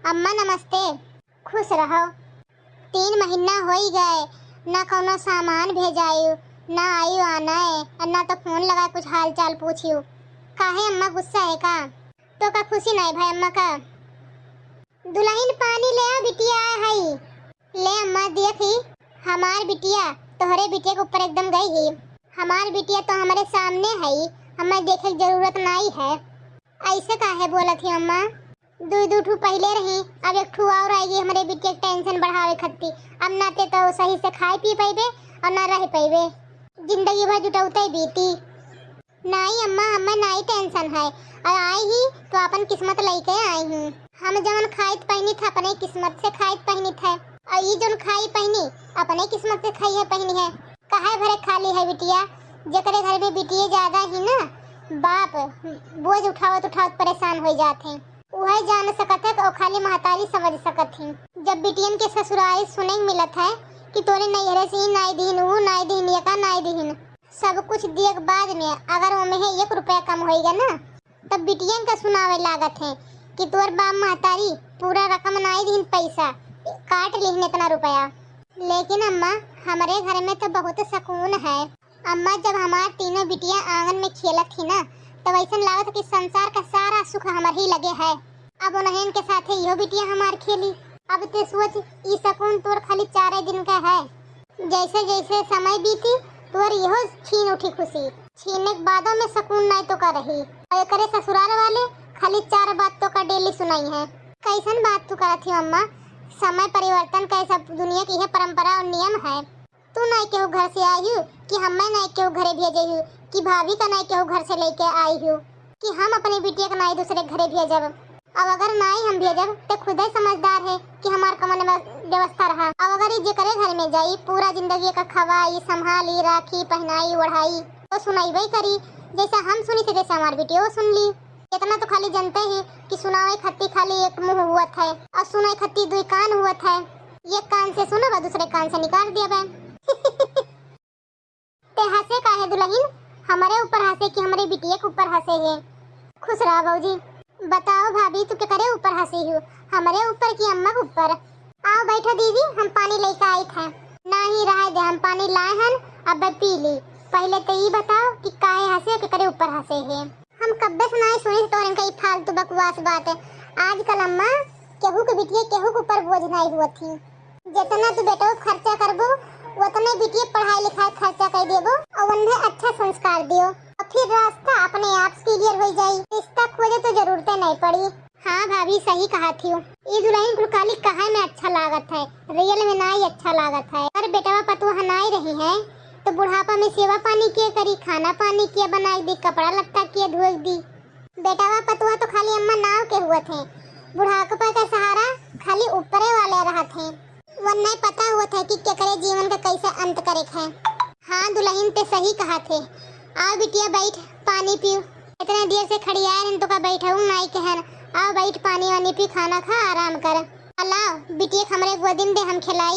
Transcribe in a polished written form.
अम्मा नमस्ते। खुश रहो। 3 महीना हो ही गए, ना कोनो सामान भेजायु, ना आयु आना है और ना तो फोन लगा कुछ हाल चाल पूछियो। काहे अम्मा गुस्सा है का? तो का खुशी नहीं भाई अम्मा का? दुल्हन पानी ले आ बिटिया है। ले अम्मा देखी, हमार बिटिया तोहरे बिटिया के ऊपर एकदम गई है। हमार बिटिया तो हमारे सामने है, हमें देखे की जरूरत नहीं है। ऐसे काहे बोलत ही अम्मा? दो ठू पहले रही, अब एक ठू और आएगी हमारे बिटिया के टेंशन बढ़ावे खत्ती। अब ना ते तो सही से खाए पी पाइबे और ना रह पाइबे, जिंदगी भर जुटौते बीती। नहीं अम्मा, हमें नहीं टेंशन है और आई ही तो अपन किस्मत लेके आई हूँ। हम जवन खाइत पहनी था अपने किस्मत से खाइत पहनी था, और ये जवन खाई पहनी अपने किस्मत से खाई है पहनी है। काहे भरे खाली है बिटिया? जेकरे घर में बिटिया ज्यादा ही ना, बाप बोझ उठावत उठावत परेशान हो जाते हैं। वह जान सकत है और खाली महतारी समझ सकत ही। जब बिटियन के ससुराल सुने मिलत है कि तोरे नैहरे से नाई दीन वो नाई दीन ये का नाई दीन, सब कुछ दिए के बाद में अगर वो में 1 रुपया कम होएगा ना, तब बिटियन का सुनावे लागत है कि तोर बाप महतारी पूरा रकम नाई दीन, पैसा काट ली इतना रुपया। लेकिन अम्मा हमारे घर में तो बहुत सुकून है। अम्मा जब हमार तीनों बिटिया आंगन में खेलत थी ना, तब ऐसा लागत कि संसार का सारा सुख हमारे ही लगे है। अब उन्हें के साथ यो बिटिया हमार खेली। अब ते सोच ई सुकून तोर खाली 4 दिन का है। जैसे जैसे समय बीती तोर यहो छीन उठी खुशी, छीनने के बादों में सुकून नहीं तो कर रही। और करे ससुराल वाले खाली 4 बात तो का डेली सुनाई है। कैसन बात तू करत थी अम्मा? समय परिवर्तन का सब दुनिया की है परंपरा और नियम है। तू नहीं केहू घर से आई हूँ कि हमें नहीं केहू घरे भेजे हूँ, कि भाभी का नहीं केहू घर से लेके आई हूँ, कि हम अपनी बिटिया का नहीं दूसरे घरे भेजब। अब अगर नहीं हम भेजब तो खुद ही समझदार है कि हमार कमन व्यवस्था रहा। अब अगर ये करे घर में जाई पूरा जिंदगी का खवाई संभाली राखी पहनाई ओढ़ाई तो सुनाई करी। जैसा हम सुनी थे जैसे हमारी बिटिया वो सुन ली। इतना तो खाली जानते ही कि सुनावे खत्ती खाली एक मुंह हुआ है और सुनाई खत्ती 2 कान हुआ है। एक कान से सुना दूसरे कान से निकाल दिया बे। ते हंसे काहे दुल्हन? हमारे ऊपर हंसे कि हमारे बिटिया के ऊपर हंसे है? खुश रहो बाबूजी। बताओ भाभी तू के करे ऊपर हंसी हूँ, हमारे ऊपर कि अम्मा के ऊपर? आओ बैठो दीदी, हम पानी लेकर आई थे। नहीं रहे दे, हम पानी लाए हैं अब पी ली। पहले तो ये बताओ कि काहे हंसे के करे ऊपर हंसे है? हम कब्बे सुनाई सुनी तो इनका ये फालतू बकवास बात है। आजकल अम्मा केहू के बिटिया केहू के ऊपर बोझ नहीं हुआ थी। जितना तू बेटा खर्चा करबो उतने बिटिया पढ़ाई लिखाई खर्चा कर देबो और उन्हें अच्छा संस्कार दियो और फिर रास्ता अपने आप क्लियर हो जाई। रिश्ता खोजे तो जरूरत नहीं पड़ी। हाँ भाभी सही कहा थी। ये दुल्हन गुलकाली कहा में अच्छा लागत है, रियल में नहीं अच्छा लागत है। और बेटा पतुआ नहीं रही है तो बुढ़ापा में सेवा पानी किया करी, खाना पानी किया बनाई दी, कपड़ा लत्ता किया धोई दी। बेटा पतुआ तो खाली अम्मा नाव के हुए थे, बुढ़ापा का सहारा खाली ऊपरे वाले रहा थे। वो नहीं पता हुआ था कि क्या करे जीवन का कैसे अंत करे है। हाँ दुल्हन ते सही कहा थे। आओ बिटिया बैठ पानी पियो। इतना देर से खड़ी आए तो का बैठा हूँ नहीं कहन। आओ बैठ पानी वानी पी, खाना खा आराम कर। अलाओ बिटिया हमरे गोदिन दे हम खिलाई।